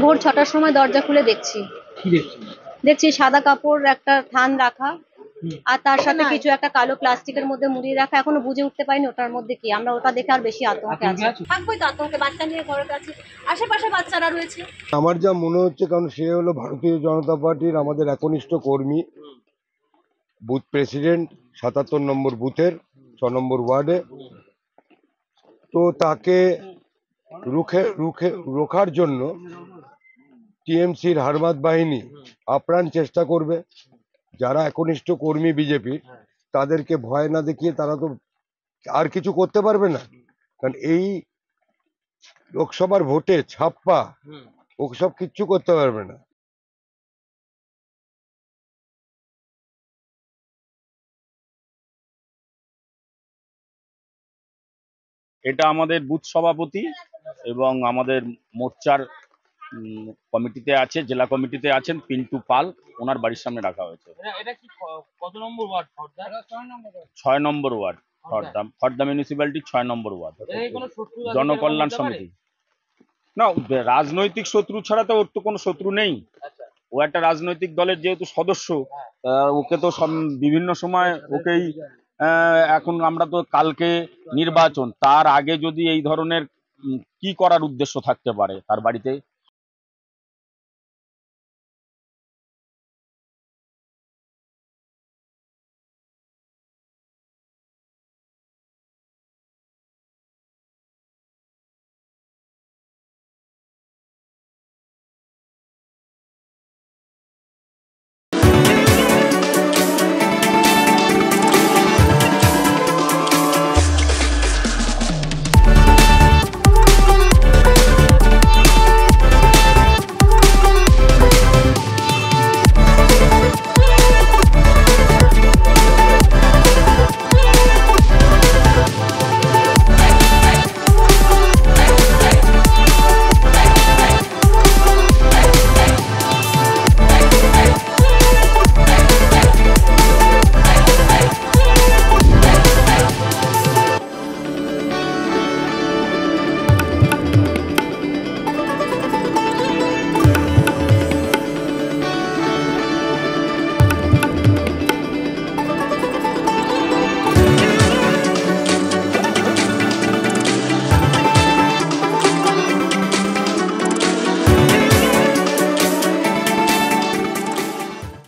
ভোর ৬টার সময় দরজা খুলে দেখছি কি দেখছেন? দেখছি সাদা কাপড় একটা থান রাখা, আর তার সাথে কিছু একটা কালো প্লাস্টিকের মধ্যে মুড়িয়ে রাখা। এখনো বুঝে উঠতে পারিনি ওটার মধ্যে কি। আমরা ওটা দেখে আর বেশি আতঙ্কে আছি। থাকবোই তো আতঙ্কে, বাচ্চা নিয়ে ঘরের কাছে, আশেপাশে বাচ্চারা রয়েছে। আমার যা মনে হচ্ছে, কারণ সে হলো ভারতীয় জনতা পার্টির আমাদের একনিষ্ঠ কর্মী, বুথ প্রেসিডেন্ট ৭৭ নম্বর বুথের ৬ নম্বর ওয়ার্ডে। তো তাকে রোখার জন্য টিএমসির হারমাত বাহিনী আপ্রাণ চেষ্টা করবে। যারা একনিষ্ঠ কর্মী বিজেপির, তাদেরকে ভয় না দেখিয়ে তারা তো আর কিছু করতে পারবে না। কারণ এই লোকসভার ভোটে ছাপ্পা ওসব কিচ্ছু করতে পারবে না। এটা আমাদের বুথ সভাপতি এবং আমাদের মোর্চার কমিটিতে আছে, জেলা কমিটিতে আছেন পিন্টু পাল, ওনার বাড়ির সামনে রাখা হয়েছে। এটা কি কত নম্বর ওয়ার্ড? ৬ নম্বর ওয়ার্ড, খড়দা মিউনিসিপ্যালিটি ৬ নম্বর ওয়ার্ড, জনকল্যাণ সমিতি। না, রাজনৈতিক শত্রু ছাড়া তো ওর তো কোনো শত্রু নেই। ও একটা রাজনৈতিক দলের যেহেতু সদস্য, ওকে তো বিভিন্ন সময় ওকেই এখন আমরা তো কালকে নির্বাচন, তার আগে যদি এই ধরনের কি করার উদ্দেশ্য থাকতে পারে তার বাড়িতে,